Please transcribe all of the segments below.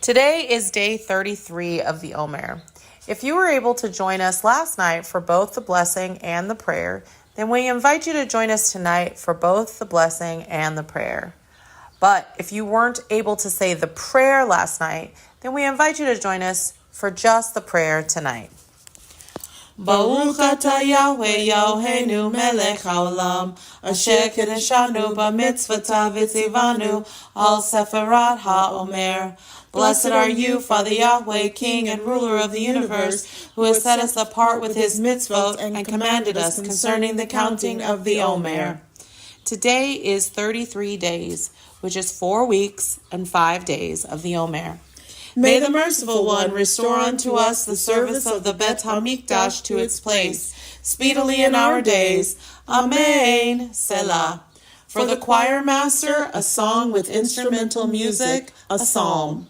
Today is day 33 of the Omer. If you were able to join us last night for both the blessing and the prayer, then we invite you to join us tonight for both the blessing and the prayer. But if you weren't able to say the prayer last night, then we invite you to join us for just the prayer tonight. Baruch atah Yahweh Eloheinu melech haolam, asher kideshanu b'mitzvotav v'tzivanu al seferat ha'omer. Blessed are you, Father Yahweh, King and ruler of the universe, who has set us apart with his mitzvot and commanded us concerning the counting of the Omer. Today is 33 days, which is 4 weeks and 5 days of the Omer. May the Merciful One restore unto us the service of the Bet HaMikdash to its place, speedily in our days. Amen. Selah. For the choir master, a song with instrumental music, a psalm.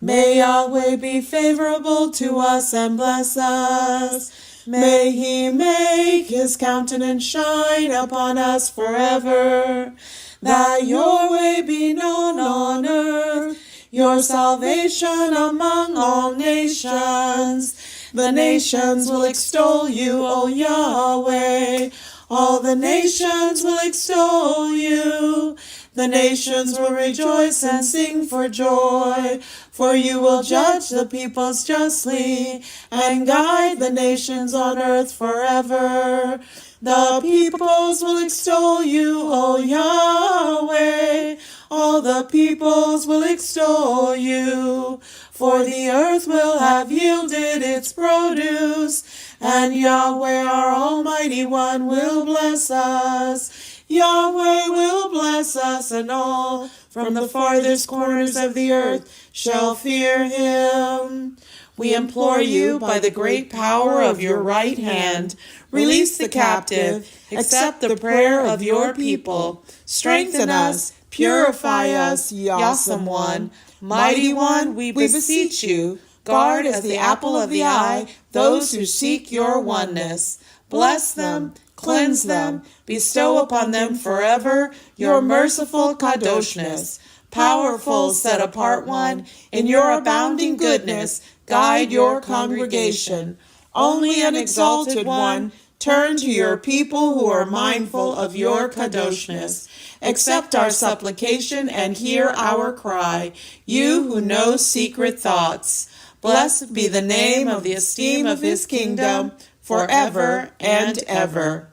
May Yahweh be favorable to us and bless us. May he make his countenance shine upon us forever. That your way be known on earth, your salvation among all nations. The nations will extol you, O Yahweh. All the nations will extol you. The nations will rejoice and sing for joy, for you will judge the peoples justly and guide the nations on earth forever. The peoples will extol you, O Yahweh. All the peoples will extol you, for the earth will have yielded its produce, and Yahweh our Almighty One will bless us. Yahweh will bless us, and all from the farthest corners of the earth shall fear him. We implore you, by the great power of your right hand, release the captive, accept the prayer of your people, strengthen us, purify us, Yasam One. Mighty One, we beseech you, guard as the apple of the eye those who seek your oneness. Bless them, cleanse them, bestow upon them forever your merciful kadoshness. Powerful, set apart One, in your abounding goodness, guide your congregation. Only an exalted One, turn to your people who are mindful of your kadoshness. Accept our supplication and hear our cry, you who know secret thoughts. Blessed be the name of the esteem of his kingdom, forever and ever.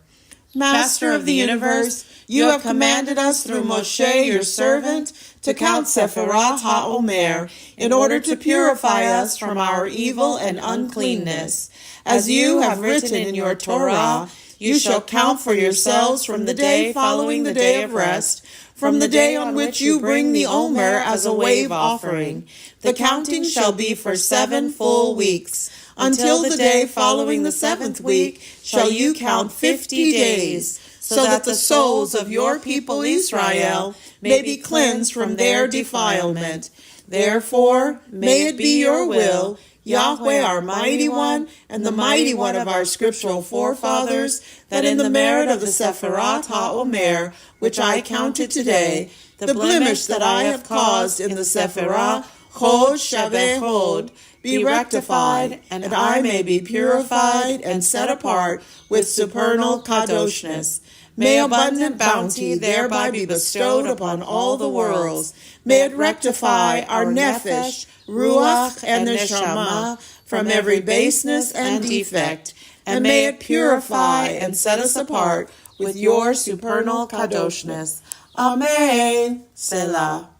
Master of the universe, you have commanded us through Moshe, your servant, to count Seferat HaOmer, in order to purify us from our evil and uncleanness. As you have written in your Torah, you shall count for yourselves from the day following the day of rest, from the day on which you bring the Omer as a wave offering. The counting shall be for 7 full weeks. Until the day following the 7th week shall you count 50 days, so that the souls of your people Israel may be cleansed from their defilement. Therefore, may it be your will, Yahweh our mighty One, and the mighty One of our scriptural forefathers, that in the merit of the Seferat HaOmer, which I counted today, the blemish that I have caused in the Seferah, Chod Shaveh Chod, be rectified, and I may be purified and set apart with supernal kadoshness. May abundant bounty thereby be bestowed upon all the worlds. May it rectify our nefesh, ruach, and neshama from every baseness and defect, and may it purify and set us apart with your supernal kadoshness. Amen. Selah.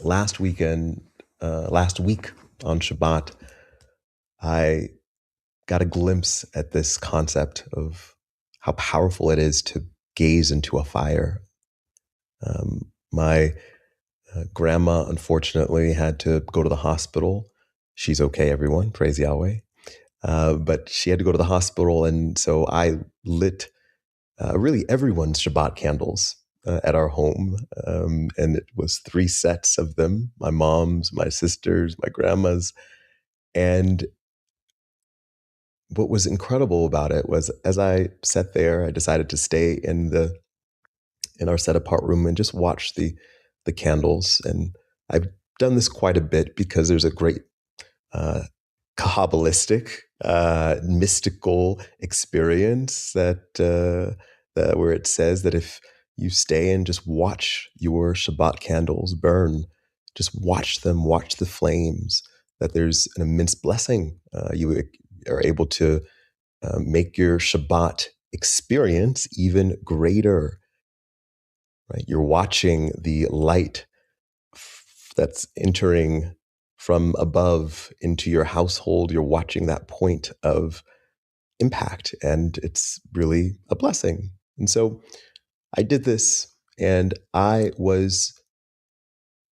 Last week on Shabbat, I got a glimpse at this concept of how powerful it is to gaze into a fire. My grandma, unfortunately, had to go to the hospital. She's okay, everyone. Praise Yahweh. But she had to go to the hospital, and so I lit really everyone's Shabbat candles at our home. And it was 3 sets of them, my mom's, my sister's, my grandma's. And what was incredible about it was, as I sat there, I decided to stay in our set apart room and just watch the candles and I've done this quite a bit because there's a great Kabbalistic, mystical experience that where it says that if you stay and just watch your Shabbat candles burn, just watch them, watch the flames, that there's an immense blessing. You are able to make your Shabbat experience even greater, right? You're watching the light that's entering from above into your household. You're watching that point of impact, and it's really a blessing. And so I did this, and I was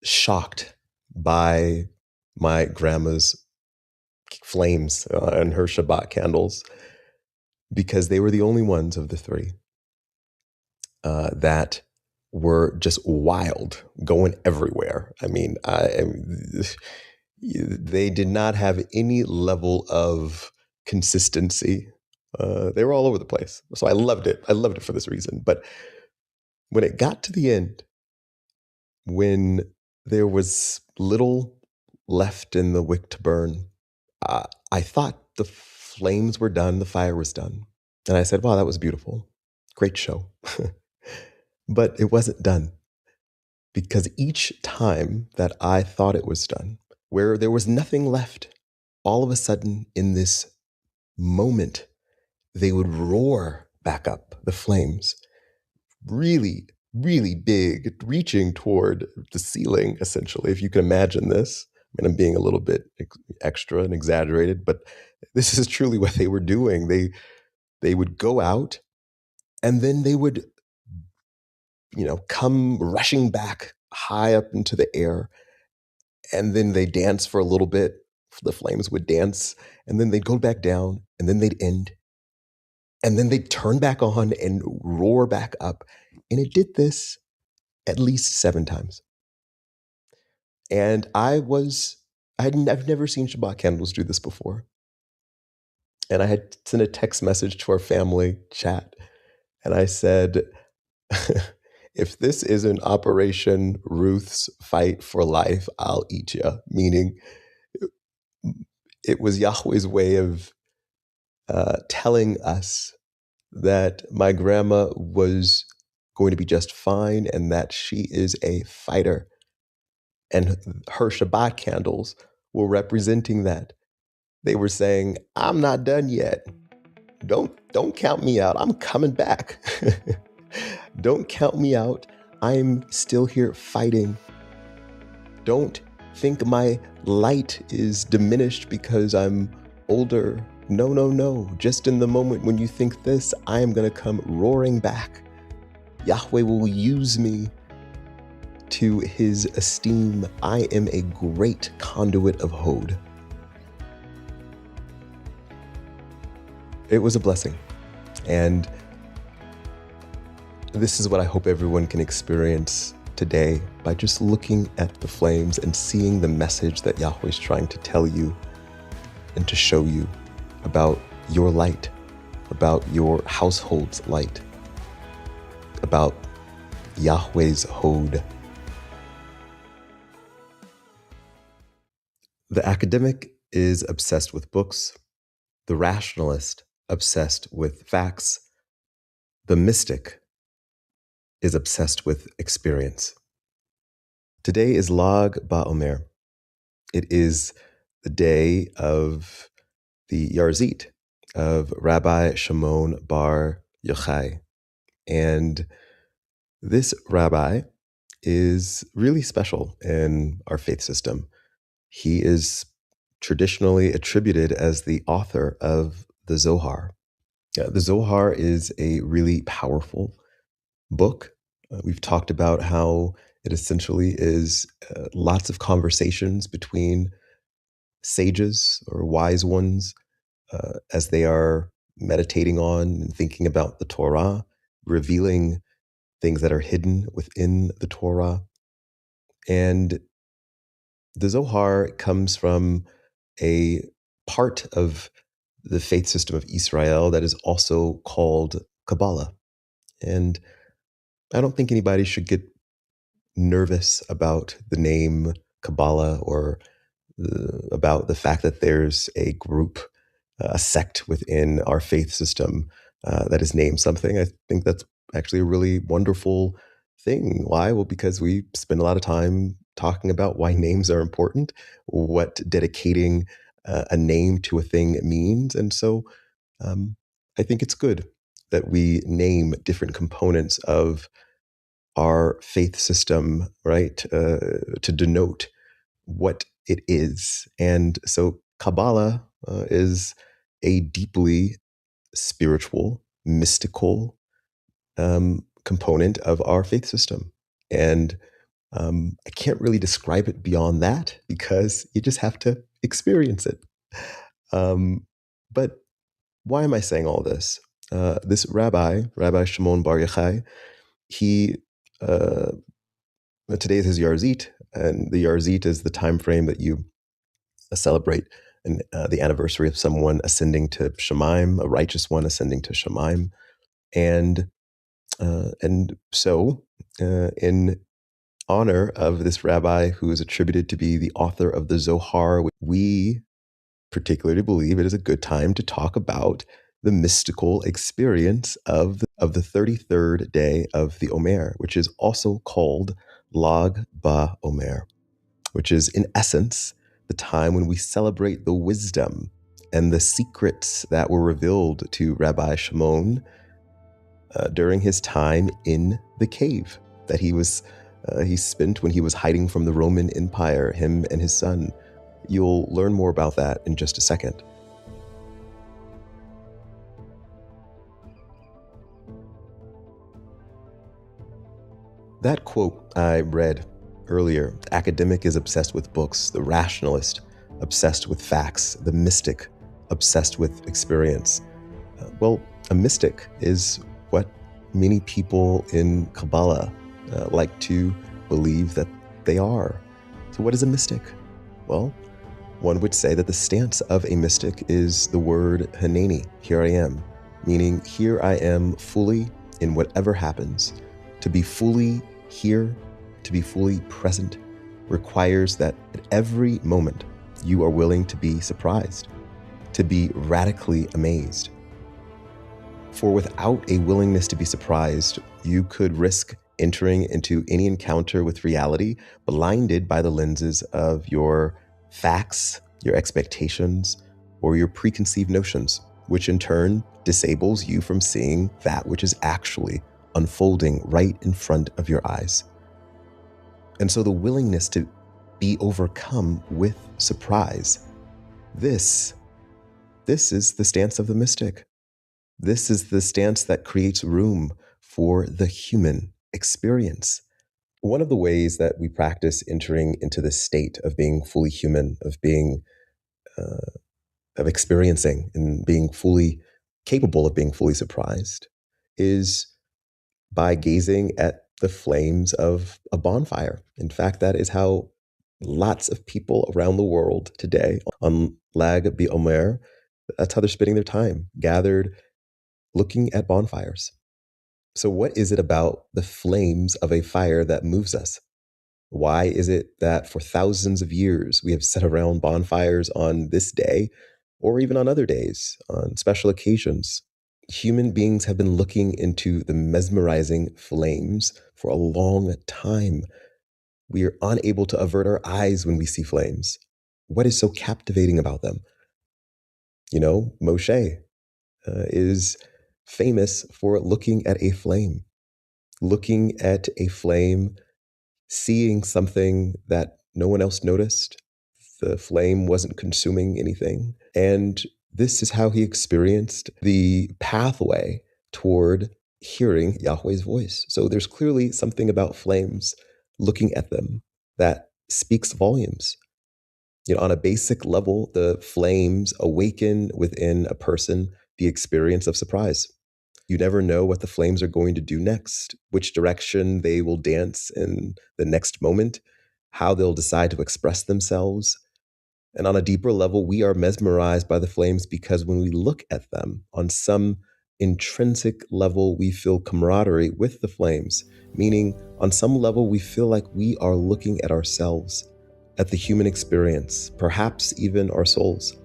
shocked by my grandma's flames and her Shabbat candles, because they were the only ones of the three that were just wild, going everywhere. I mean, they did not have any level of consistency. They were all over the place. So I loved it. I loved it for this reason. But when it got to the end, when there was little left in the wick to burn, I thought the flames were done, the fire was done. And I said, wow, that was beautiful. Great show. But it wasn't done, because each time that I thought it was done, where there was nothing left, all of a sudden in this moment, they would roar back up, the flames, really, really big, reaching toward the ceiling, essentially, if you can imagine this. I mean, I'm being a little bit extra and exaggerated, but this is truly what they were doing. They would go out, and then they would, come rushing back high up into the air, and then they dance for a little bit. The flames would dance, and then they'd go back down, and then they'd end, and then they'd turn back on and roar back up. And it did this at least 7 times. And I've never seen Shabbat candles do this before. And I had sent a text message to our family chat, and I said, if this isn't Operation Ruth's Fight for Life, I'll eat you. Meaning, it was Yahweh's way of telling us that my grandma was going to be just fine, and that she is a fighter. And her Shabbat candles were representing that. They were saying, I'm not done yet. Don't count me out. I'm coming back. Don't count me out. I'm still here fighting. Don't think my light is diminished because I'm older. No. Just in the moment when you think this, I am going to come roaring back. Yahweh will use me to his esteem. I am a great conduit of Hod. It was a blessing. And this is what I hope everyone can experience today, by just looking at the flames and seeing the message that Yahweh is trying to tell you and to show you about your light, about your household's light, about Yahweh's Hod. The academic is obsessed with books, the rationalist obsessed with facts, the mystic is obsessed with experience. Today is Lag BaOmer. It is the day of the Yarzit of Rabbi Shimon bar Yochai. And this rabbi is really special in our faith system. He is traditionally attributed as the author of the Zohar. The Zohar is a really powerful book. We've talked about how it essentially is lots of conversations between sages or wise ones as they are meditating on and thinking about the Torah, revealing things that are hidden within the Torah. And the Zohar comes from a part of the faith system of Israel that is also called Kabbalah. And I don't think anybody should get nervous about the name Kabbalah or about the fact that there's a group, a sect within our faith system that is named something. I think that's actually a really wonderful thing. Why? Well, because we spend a lot of time talking about why names are important, what dedicating a name to a thing means. And so I think it's good that we name different components of our faith system, right, to denote what it is. And so Kabbalah is a deeply spiritual, mystical component of our faith system. And I can't really describe it beyond that because you just have to experience it. But why am I saying all this? This Rabbi Shimon Bar Yochai, he today is his Yarzit, and the Yarzit is the time frame that you celebrate the anniversary of someone ascending to Shemaim, a righteous one ascending to Shemaim, and so in honor of this rabbi who is attributed to be the author of the Zohar, we particularly believe it is a good time to talk about the mystical experience of the 33rd day of the Omer, which is also called Lag Ba Omer, which is in essence the time when we celebrate the wisdom and the secrets that were revealed to Rabbi Shimon during his time in the cave that he spent when he was hiding from the Roman Empire, him and his son. You'll learn more about that in just a second. That quote I read earlier, the academic is obsessed with books, the rationalist obsessed with facts, the mystic obsessed with experience. Well, a mystic is what many people in Kabbalah like to believe that they are. So what is a mystic? Well, one would say that the stance of a mystic is the word Haneni, here I am, meaning here I am fully in whatever happens. To be fully here, to be fully present, requires that at every moment you are willing to be surprised, to be radically amazed. For without a willingness to be surprised, you could risk entering into any encounter with reality blinded by the lenses of your facts, your expectations, or your preconceived notions, which in turn disables you from seeing that which is actually unfolding right in front of your eyes. And so the willingness to be overcome with surprise, this is the stance of the mystic. This is the stance that creates room for the human experience. One of the ways that we practice entering into this state of being fully human, of being, of experiencing and being fully capable of being fully surprised, is by gazing at the flames of a bonfire. In fact, that is how lots of people around the world today on Lag BaOmer, that's how they're spending their time, gathered looking at bonfires. So what is it about the flames of a fire that moves us? Why is it that for thousands of years we have sat around bonfires on this day, or even on other days, on special occasions? Human beings have been looking into the mesmerizing flames for a long time. We are unable to avert our eyes when we see flames. What is so captivating about them? You know, Moshe is famous for looking at a flame, seeing something that no one else noticed. The flame wasn't consuming anything. And this is how he experienced the pathway toward hearing Yahweh's voice. So there's clearly something about flames, looking at them, that speaks volumes. You know, on a basic level, the flames awaken within a person the experience of surprise. You never know what the flames are going to do next, which direction they will dance in the next moment, how they'll decide to express themselves. And on a deeper level, we are mesmerized by the flames because when we look at them on some intrinsic level, we feel camaraderie with the flames, meaning on some level, we feel like we are looking at ourselves, at the human experience, perhaps even our souls.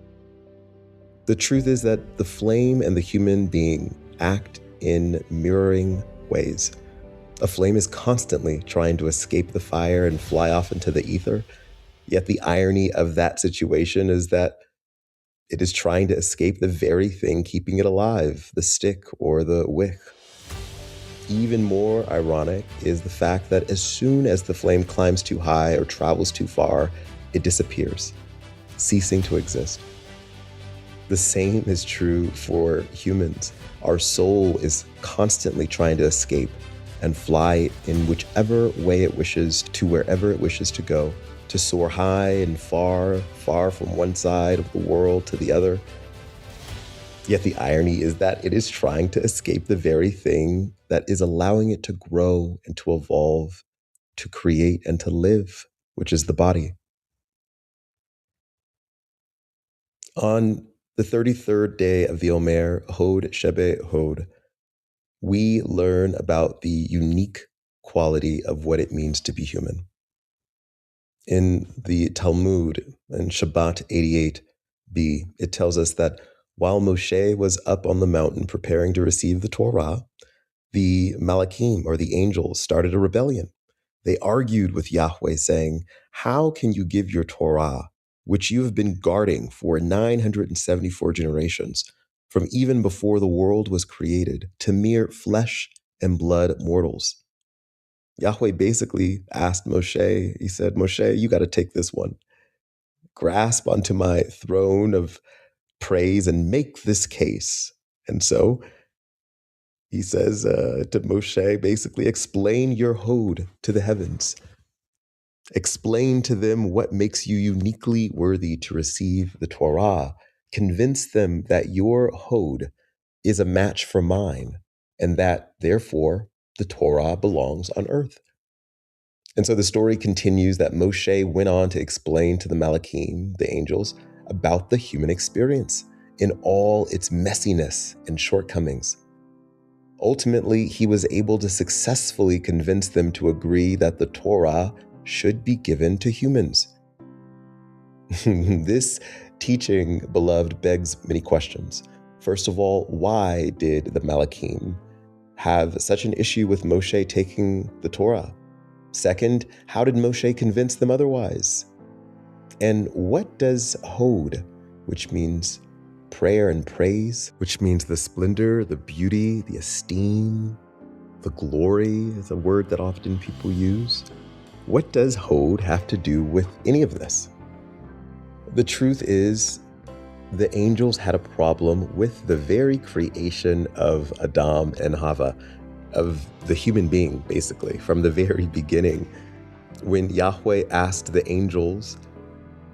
The truth is that the flame and the human being act in mirroring ways. A flame is constantly trying to escape the fire and fly off into the ether, yet the irony of that situation is that it is trying to escape the very thing keeping it alive, the stick or the wick. Even more ironic is the fact that as soon as the flame climbs too high or travels too far, it disappears, ceasing to exist. The same is true for humans. Our soul is constantly trying to escape and fly in whichever way it wishes to wherever it wishes to go, to soar high and far, far from one side of the world to the other. Yet the irony is that it is trying to escape the very thing that is allowing it to grow and to evolve, to create and to live, which is the body. On the 33rd day of the Omer, Hod Shebe Hod, we learn about the unique quality of what it means to be human. In the Talmud, in Shabbat 88b, it tells us that while Moshe was up on the mountain preparing to receive the Torah, the Malachim, or the angels, started a rebellion. They argued with Yahweh, saying, "How can you give your Torah, which you have been guarding for 974 generations, from even before the world was created, to mere flesh and blood mortals?" Yahweh basically asked Moshe, he said, "Moshe, you got to take this one. Grasp onto my throne of praise and make this case." And so he says to Moshe, basically, explain your Hod to the heavens. Explain to them what makes you uniquely worthy to receive the Torah. Convince them that your Hod is a match for mine, and that, therefore, the Torah belongs on earth. And so the story continues that Moshe went on to explain to the Malachim, the angels, about the human experience in all its messiness and shortcomings. Ultimately, he was able to successfully convince them to agree that the Torah should be given to humans. This teaching, beloved, begs many questions. First of all, why did the Malachim have such an issue with Moshe taking the Torah? Second, how did Moshe convince them otherwise? And what does Hod, which means prayer and praise, which means the splendor, the beauty, the esteem, the glory is a word that often people use. What does Hod have to do with any of this? The truth is, the angels had a problem with the very creation of Adam and Hava, of the human being, basically, from the very beginning. When Yahweh asked the angels,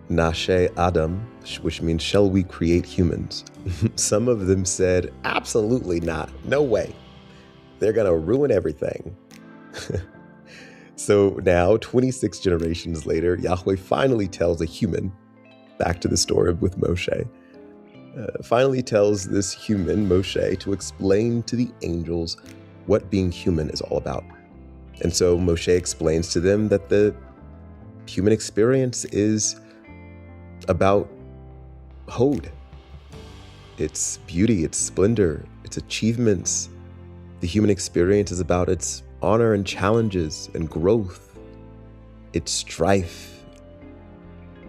Nashe Adam, which means, shall we create humans? Some of them said, absolutely not, no way. They're gonna ruin everything. So now, 26 generations later, Yahweh finally tells a human, back to the story with Moshe, finally tells this human, Moshe, to explain to the angels what being human is all about. And so Moshe explains to them that the human experience is about Hod, its beauty, its splendor, its achievements. The human experience is about its honor and challenges and growth, its strife.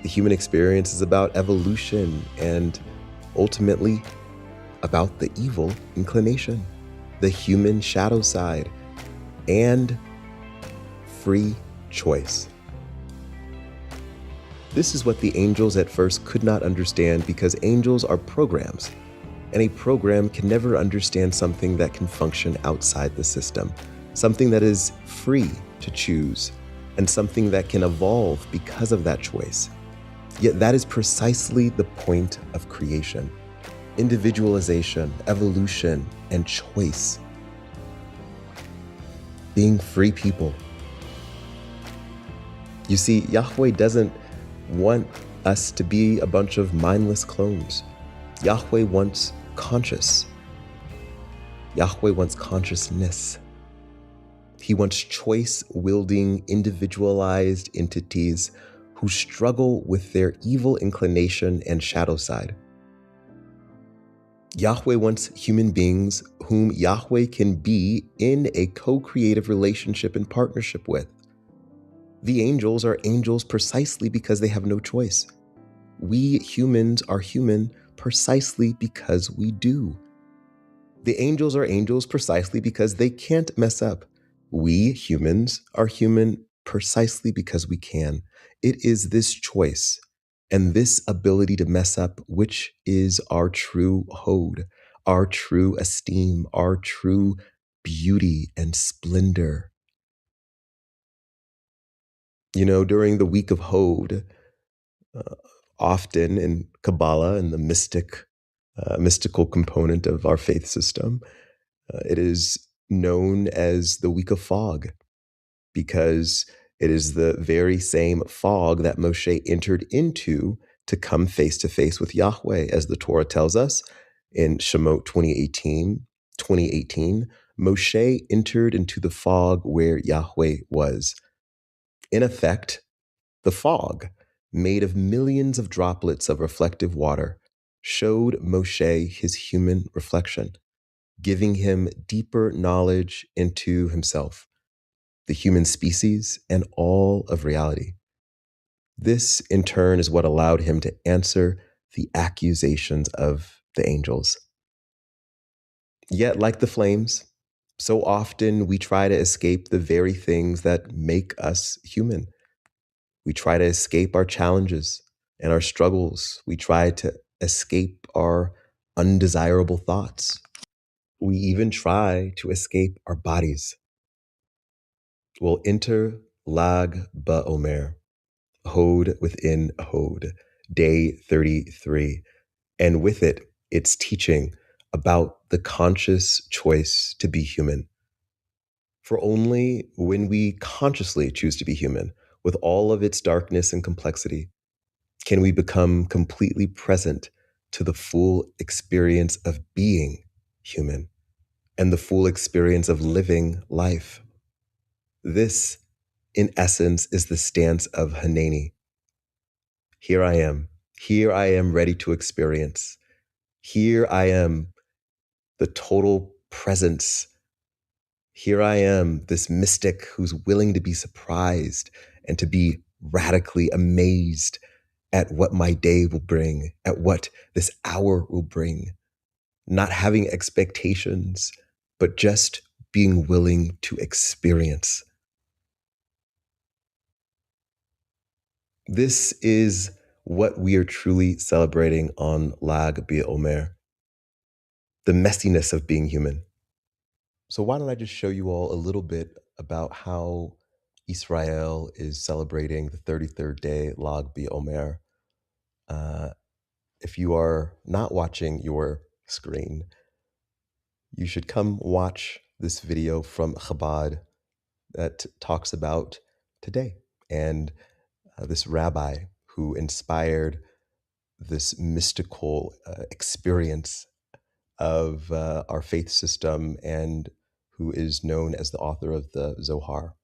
The human experience is about evolution and ultimately about the evil inclination, the human shadow side, and free choice. This is what the angels at first could not understand, because angels are programs, and a program can never understand something that can function outside the system, something that is free to choose, and something that can evolve because of that choice. Yet that is precisely the point of creation: individualization, evolution, and choice. Being free people. You see, Yahweh doesn't want us to be a bunch of mindless clones. Yahweh wants conscious, Yahweh wants consciousness. He wants choice-wielding, individualized entities who struggle with their evil inclination and shadow side. Yahweh wants human beings whom Yahweh can be in a co-creative relationship and partnership with. The angels are angels precisely because they have no choice. We humans are human precisely because we do. The angels are angels precisely because they can't mess up. We humans are human precisely because we can. It is this choice and this ability to mess up which is our true hod, our true esteem, our true beauty and splendor. You know, during the week of Hod, often in Kabbalah and the mystical component of our faith system, it is known as the week of fog because it is the very same fog that Moshe entered into to come face to face with Yahweh, as the Torah tells us in Shemot 2018. Moshe entered into the fog where Yahweh was. In effect, the fog, made of millions of droplets of reflective water, showed Moshe his human reflection, giving him deeper knowledge into himself, the human species, and all of reality. This, in turn, is what allowed him to answer the accusations of the angels. Yet, like the flames, so often we try to escape the very things that make us human. We try to escape our challenges and our struggles. We try to escape our undesirable thoughts. We even try to escape our bodies. We'll enter Lag BaOmer, Hod within Hod, day 33. And with it, it's teaching about the conscious choice to be human. For only when we consciously choose to be human, with all of its darkness and complexity, can we become completely present to the full experience of being human and the full experience of living life. This, in essence, is the stance of Hanani. Here I am. Here I am ready to experience. Here I am, the total presence. Here I am, this mystic who's willing to be surprised and to be radically amazed at what my day will bring, at what this hour will bring. Not having expectations, but just being willing to experience. This is what we are truly celebrating on Lag BaOmer, the messiness of being human. So why don't I just show you all a little bit about how Israel is celebrating the 33rd day, Lag BaOmer. If you are not watching your screen, you should come watch this video from Chabad that talks about today and this rabbi who inspired this mystical experience of our faith system and who is known as the author of the Zohar.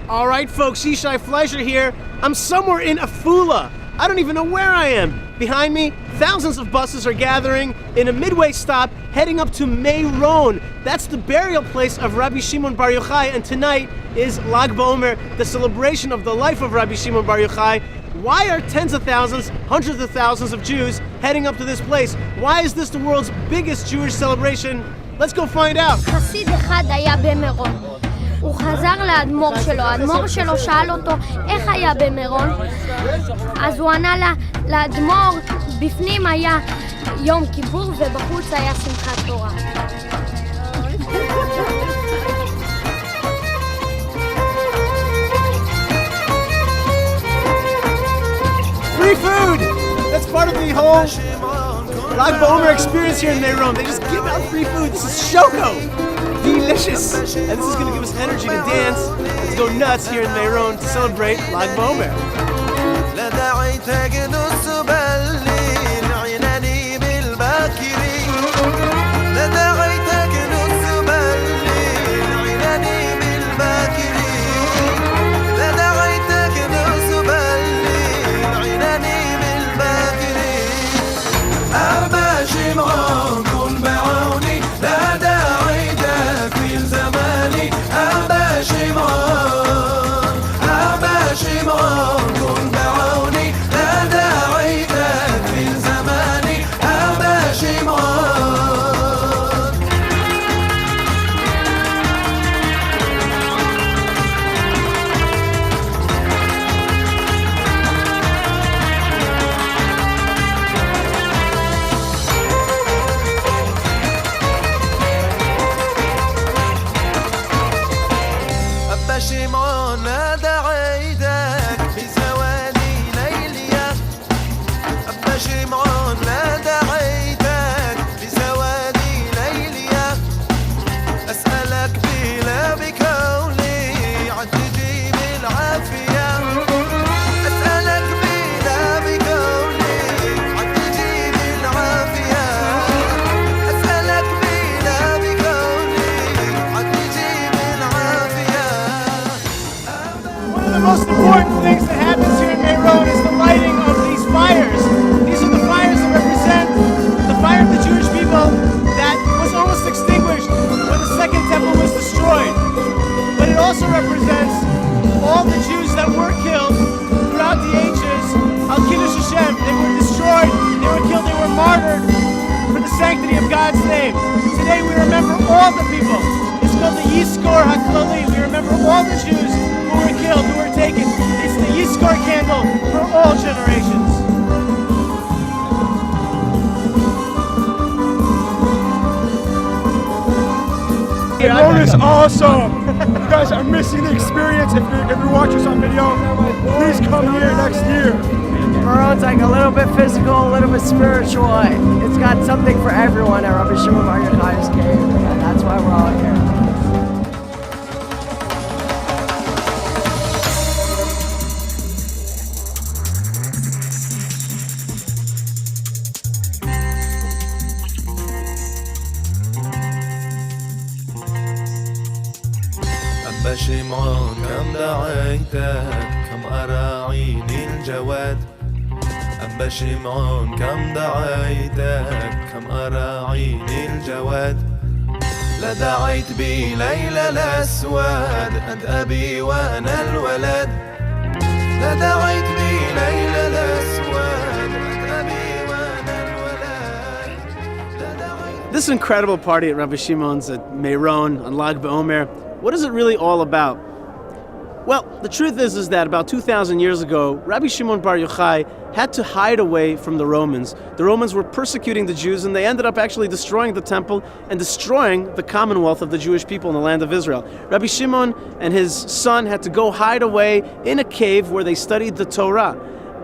All right, folks, Yishai Fleischer here. I'm somewhere in Afula. I don't even know where I am. Behind me, thousands of buses are gathering in a midway stop heading up to Meron. That's the burial place of Rabbi Shimon Bar Yochai, and tonight is Lag BaOmer, the celebration of the life of Rabbi Shimon Bar Yochai. Why are tens of thousands, hundreds of thousands of Jews heading up to this place? Why is this the world's biggest Jewish celebration? Let's go find out. חסיד אחד היה במירון. הוא חזר לאדמו"ר שלו, האדמו"ר שלו שאל אותו איך היה במירון, אז הוא ענה לאדמו"ר, בפנים היה יום כיפור ובחוץ היה שמחת תורה. Free food! That's part of the whole Lag BaOmer experience here in Meron. They just give out free food. This is shoko! Delicious! And this is going to give us energy to dance and to go nuts here in Meron to celebrate Lag BaOmer. of God's name. Today we remember all the people. It's called the Yizkor HaKlali. We remember all the Jews who were killed, who were taken. It's the Yizkor candle for all generations. Meron is awesome. You guys are missing the experience. If you're watching this on video, please come here next year. Meron's like a little bit physical, a little bit spiritual. It's got something for everyone at Rabbi Shimon Bar Yochai's cave, and that's why we're all here. أبا شمعون كم دعيتك كم أراعيني الجواد أبا شمعون كم دعيتك كم أراعيني الجواد لدعيت بي ليلى الأسود أنت أبي وأنا الولد لدعيت بي ليلى الأسود أنت أبي وأنا الولد This incredible party at Rabbi Shimon's at Meron on Lag BaOmer, what is it really all about? Well, the truth is that about 2,000 years ago, Rabbi Shimon Bar Yochai had to hide away from the Romans. The Romans were persecuting the Jews, and they ended up actually destroying the temple and destroying the commonwealth of the Jewish people in the land of Israel. Rabbi Shimon and his son had to go hide away in a cave where they studied the Torah.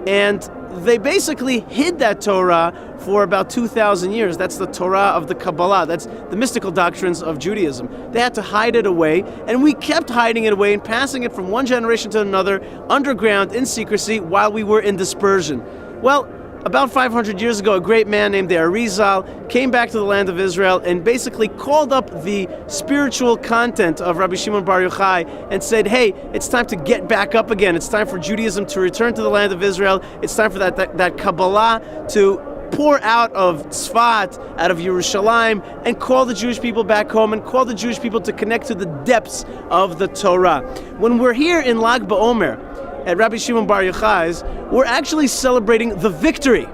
And they basically hid that Torah for about 2,000 years. That's the Torah of the Kabbalah. That's the mystical doctrines of Judaism. They had to hide it away, and we kept hiding it away and passing it from one generation to another, underground, in secrecy, while we were in dispersion. Well, about 500 years ago, a great man named the Arizal came back to the land of Israel and basically called up the spiritual content of Rabbi Shimon Bar Yochai and said, hey, it's time to get back up again. It's time for Judaism to return to the land of Israel. It's time for that Kabbalah to pour out of Tzfat, out of Yerushalayim, and call the Jewish people back home and call the Jewish people to connect to the depths of the Torah. When we're here in Lag BaOmer, at Rabbi Shimon Bar Yochai's, we're actually celebrating the victory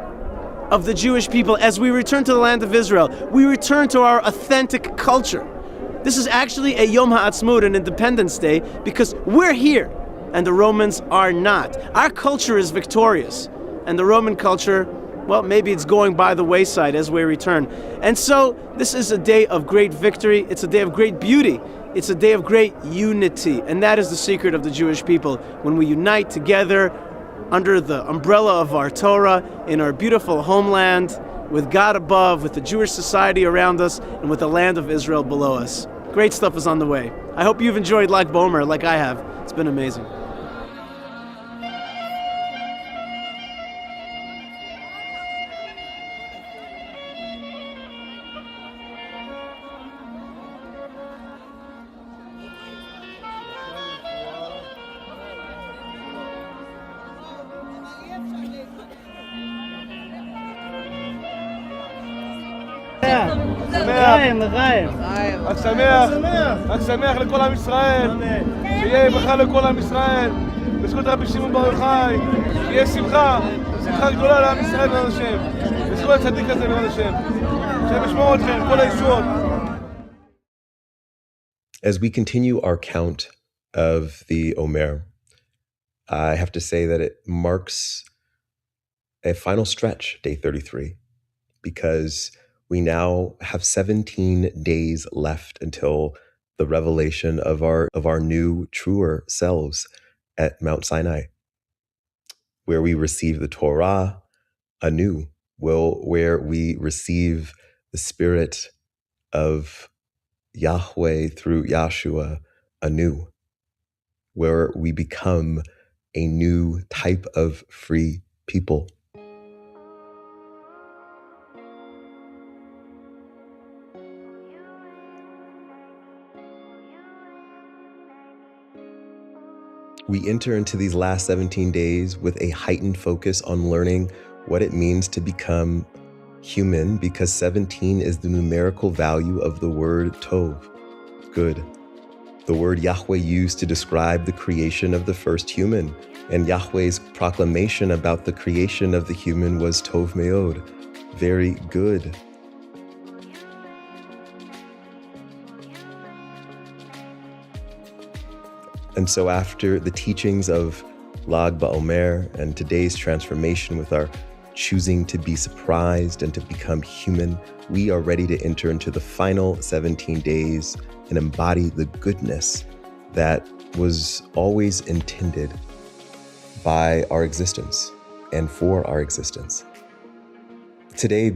of the Jewish people as we return to the land of Israel. We return to our authentic culture. This is actually a Yom HaAtzmaut, an Independence Day, because we're here and the Romans are not. Our culture is victorious, and the Roman culture, well, maybe it's going by the wayside as we return. And so this is a day of great victory. It's a day of great beauty. It's a day of great unity, and that is the secret of the Jewish people. When we unite together under the umbrella of our Torah, in our beautiful homeland, with God above, with the Jewish society around us, and with the land of Israel below us. Great stuff is on the way. I hope you've enjoyed Lag BaOmer like I have. It's been amazing. חג שמח, חג שמח לכל עם ישראל, שיהיה ברכה לכל עם ישראל, בזכות רבי שמעון בר יוחאי, שיהיה שמחה, שמחה גדולה לעם ישראל בעזרת השם, בזכות הצדיק הזה בעזרת השם, השם ישמור אתכם, כל הישועות. As we continue our count of the Omer, I have to say that it marks a final stretch, day 33, because we now have 17 days left until the revelation of our new, truer selves at Mount Sinai, where we receive the Torah anew, where we receive the Spirit of Yahweh through Yahshua anew, where we become a new type of free people. We enter into these last 17 days with a heightened focus on learning what it means to become human, because 17 is the numerical value of the word tov, good. The word Yahweh used to describe the creation of the first human, and Yahweh's proclamation about the creation of the human was tov meod, very good. And so after the teachings of Lag BaOmer and today's transformation with our choosing to be surprised and to become human, we are ready to enter into the final 17 days and embody the goodness that was always intended by our existence and for our existence. Today,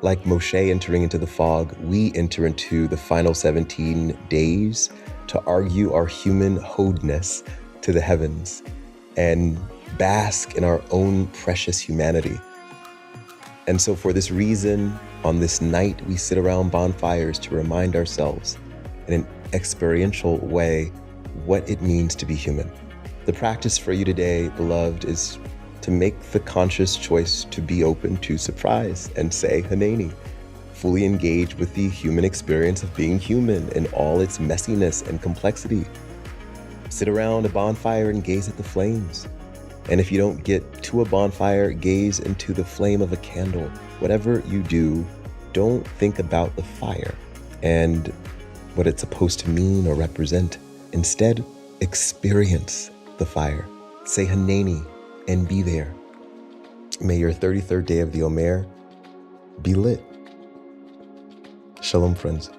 like Moshe entering into the fog, we enter into the final 17 days to argue our human hodness to the heavens and bask in our own precious humanity. And so for this reason, on this night, we sit around bonfires to remind ourselves in an experiential way what it means to be human. The practice for you today, beloved, is to make the conscious choice to be open to surprise and say Haneni, fully engage with the human experience of being human in all its messiness and complexity. Sit around a bonfire and gaze at the flames. And if you don't get to a bonfire, gaze into the flame of a candle. Whatever you do, don't think about the fire and what it's supposed to mean or represent. Instead, experience the fire. Say Haneni and be there. May your 33rd day of the Omer be lit. Shalom, friends.